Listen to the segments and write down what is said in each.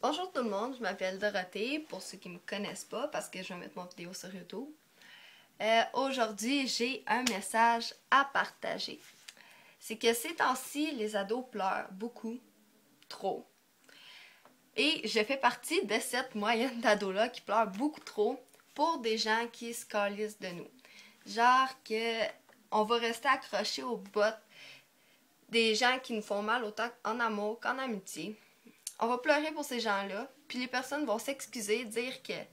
Bonjour tout le monde, je m'appelle Dorothée, pour ceux qui ne me connaissent pas, parce que je vais mettre mon vidéo sur YouTube. Aujourd'hui, j'ai un message à partager. C'est que ces temps-ci, les ados pleurent beaucoup, trop. Et je fais partie de cette moyenne d'ados-là qui pleurent beaucoup trop pour des gens qui se calissent de nous. Genre que on va rester accrochés aux bottes des gens qui nous font mal autant en amour qu'en amitié. On va pleurer pour ces gens-là, puis les personnes vont s'excuser, dire qu'ils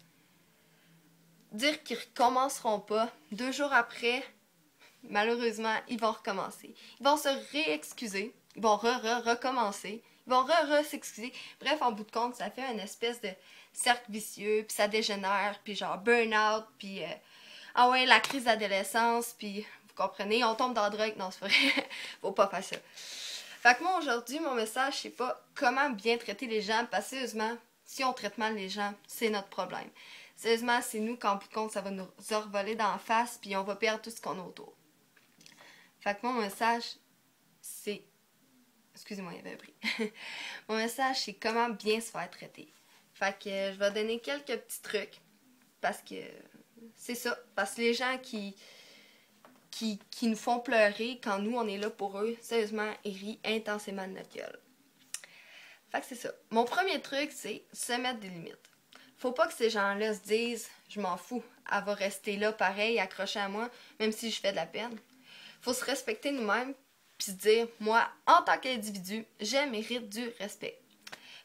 recommenceront pas. 2 jours après, malheureusement, ils vont recommencer. Ils vont se réexcuser, ils vont recommencer, ils vont s'excuser. Bref, en bout de compte, ça fait une espèce de cercle vicieux, puis ça dégénère, puis genre burn-out, puis ah ouais, la crise d'adolescence, puis vous comprenez, on tombe dans la drogue. Non, c'est pas vrai, faut pas faire ça. Fait que moi, aujourd'hui, mon message, c'est pas comment bien traiter les gens, parce que sérieusement, si on traite mal les gens, c'est notre problème. Sérieusement, c'est nous qu'en bout de compte, ça va nous revoler dans la face, puis on va perdre tout ce qu'on a autour. Fait que mon message, c'est... Excusez-moi, il y avait un bruit. Mon message, c'est comment bien se faire traiter. Fait que je vais donner quelques petits trucs, parce que c'est ça. Parce que les gens qui nous font pleurer quand nous, on est là pour eux, sérieusement, ils rient intensément de notre gueule. Fait que c'est ça. Mon premier truc, c'est se mettre des limites. Faut pas que ces gens-là se disent « Je m'en fous, elle va rester là pareil, accrochée à moi, même si je fais de la peine. » Faut se respecter nous-mêmes, puis se dire « Moi, en tant qu'individu, je mérite du respect. »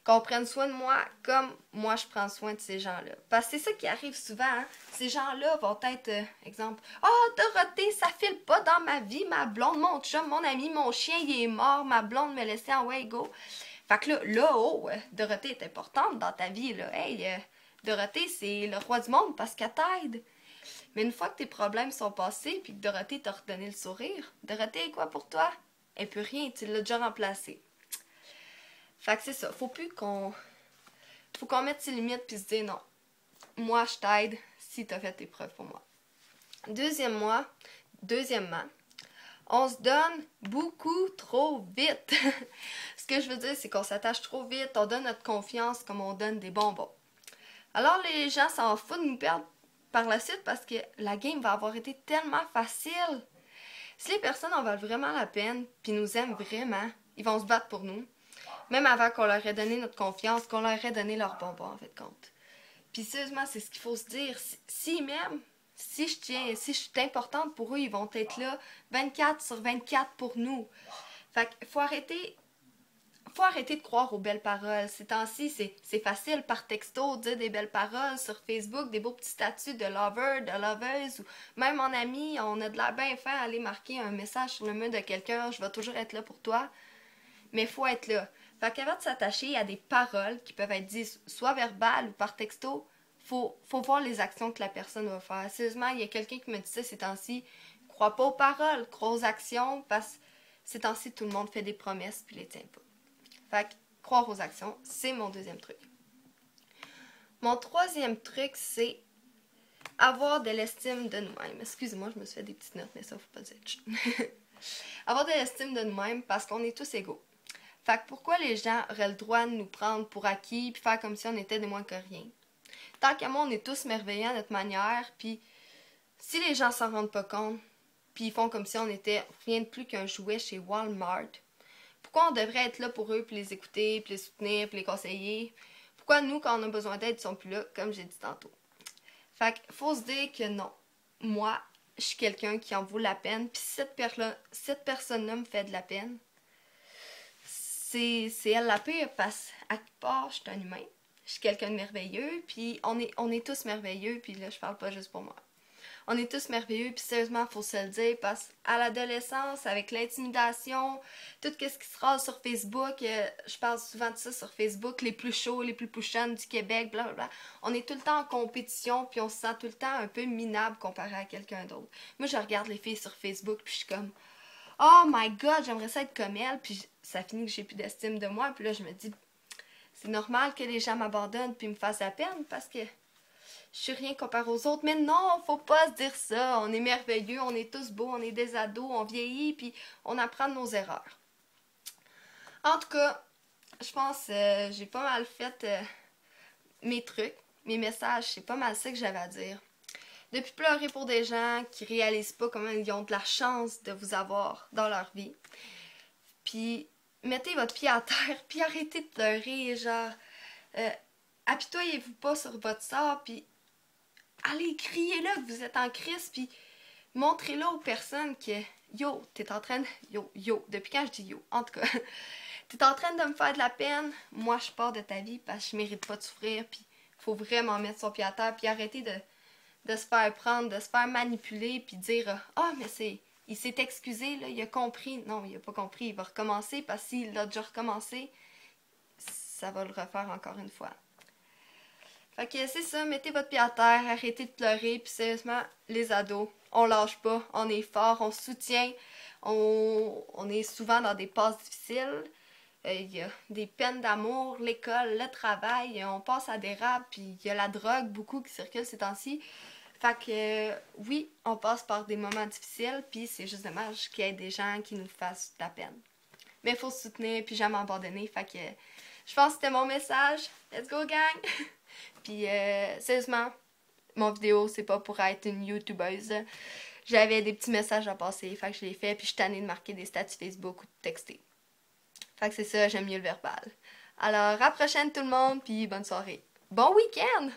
Qu'on prenne soin de moi comme moi je prends soin de ces gens-là. Parce que c'est ça qui arrive souvent. Hein? Ces gens-là vont être, exemple, « Oh, Dorothée, ça file pas dans ma vie, ma blonde, mon chum, mon ami, mon chien, il est mort, ma blonde me laissait en way go. » Fait que Dorothée est importante dans ta vie, là. Hey, Dorothée, c'est le roi du monde parce qu'elle t'aide. Mais une fois que tes problèmes sont passés puis que Dorothée t'a redonné le sourire, Dorothée est quoi pour toi? Elle peut rien, tu l'as déjà remplacée. Fait que c'est ça, faut qu'on mette ses limites puis se dire non. Moi, je t'aide si t'as fait tes preuves pour moi. Deuxièmement, on se donne beaucoup trop vite. Ce que je veux dire, c'est qu'on s'attache trop vite, on donne notre confiance comme on donne des bonbons. Alors les gens s'en foutent de nous perdre par la suite parce que la game va avoir été tellement facile. Si les personnes en valent vraiment la peine, puis nous aiment vraiment, ils vont se battre pour nous. Même avant qu'on leur ait donné notre confiance, qu'on leur ait donné leurs bonbons, en fait, compte. Puis sérieusement, c'est ce qu'il faut se dire. S'ils m'aiment, si je suis importante pour eux, ils vont être là 24/24 pour nous. Fait qu'il faut arrêter de croire aux belles paroles. Ces temps-ci, c'est facile par texto de dire des belles paroles sur Facebook, des beaux petits statuts de lover, de loveuse, ou même en ami, on a de la bien faire aller marquer un message sur le mur de quelqu'un, je vais toujours être là pour toi. Mais il faut être là. Fait qu'avant de s'attacher à des paroles qui peuvent être dites soit verbales ou par texto, faut voir les actions que la personne va faire. Sérieusement, il y a quelqu'un qui me disait ces temps-ci, crois pas aux paroles, crois aux actions, parce que ces temps-ci, tout le monde fait des promesses puis les tient pas. Fait que croire aux actions, c'est mon deuxième truc. Mon troisième truc, c'est avoir de l'estime de nous-mêmes. Excusez-moi, je me suis fait des petites notes, mais ça, faut pas le dire. Avoir de l'estime de nous-mêmes parce qu'on est tous égaux. Fait que pourquoi les gens auraient le droit de nous prendre pour acquis puis faire comme si on était des moins que rien? Tant qu'à moi, on est tous merveilleux à notre manière, puis si les gens s'en rendent pas compte, puis ils font comme si on était rien de plus qu'un jouet chez Walmart, pourquoi on devrait être là pour eux, puis les écouter, puis les soutenir, puis les conseiller? Pourquoi nous, quand on a besoin d'aide, ils sont plus là, comme j'ai dit tantôt? Fait qu'il faut se dire que non. Moi, je suis quelqu'un qui en vaut la peine, puis si cette personne-là me fait de la peine, c'est elle la pire, parce qu'à quelque part, je suis un humain. Je suis quelqu'un de merveilleux, puis on est tous merveilleux, puis là, je parle pas juste pour moi. On est tous merveilleux, puis sérieusement, il faut se le dire, parce qu'à l'adolescence, avec l'intimidation, tout ce qui se rase sur Facebook, je parle souvent de ça sur Facebook, les plus chauds, les plus pushants du Québec, blablabla. On est tout le temps en compétition, puis on se sent tout le temps un peu minable comparé à quelqu'un d'autre. Moi, je regarde les filles sur Facebook, puis je suis comme « Oh my God, j'aimerais ça être comme elle », puis ça finit que j'ai plus d'estime de moi, puis là, je me dis « C'est normal que les gens m'abandonnent puis me fassent la peine, parce que... » je suis rien comparé aux autres. Mais non, faut pas se dire ça. On est merveilleux, on est tous beaux, on est des ados, on vieillit, puis on apprend de nos erreurs. En tout cas, je pense j'ai pas mal fait mes trucs, mes messages, c'est pas mal ça que j'avais à dire. Depuis pleurer pour des gens qui réalisent pas comment ils ont de la chance de vous avoir dans leur vie. Puis mettez votre pied à terre, puis arrêtez de pleurer, genre euh, apitoyez-vous pas sur votre sort, puis allez crier là que vous êtes en crise, puis montrez-le aux personnes que yo, t'es en train de... Yo, depuis quand je dis yo? En tout cas, t'es en train de me faire de la peine, moi je pars de ta vie parce que je mérite pas de souffrir, puis faut vraiment mettre son pied à terre, puis arrêter de se faire prendre, de se faire manipuler, puis dire ah, mais c'est. Il s'est excusé, là, il a compris. Non, il a pas compris, il va recommencer parce qu'il l'a déjà recommencé, ça va le refaire encore une fois. Fait que c'est ça, mettez votre pied à terre, arrêtez de pleurer, puis sérieusement, les ados, on lâche pas, on est fort, on soutient, on est souvent dans des passes difficiles, il y a des peines d'amour, l'école, le travail, on passe à des rats, puis il y a la drogue beaucoup qui circule ces temps-ci. Fait que oui, on passe par des moments difficiles, puis c'est juste dommage qu'il y ait des gens qui nous fassent de la peine. Mais il faut se soutenir, puis jamais abandonner, fait que je pense que c'était mon message. Let's go gang! Puis sérieusement, mon vidéo, c'est pas pour être une youtubeuse. J'avais des petits messages à passer, fait que je l'ai fait, puis je suis tannée de marquer des statuts Facebook ou de texter. Fait que c'est ça, j'aime mieux le verbal. Alors, à la prochaine tout le monde, puis bonne soirée. Bon week-end!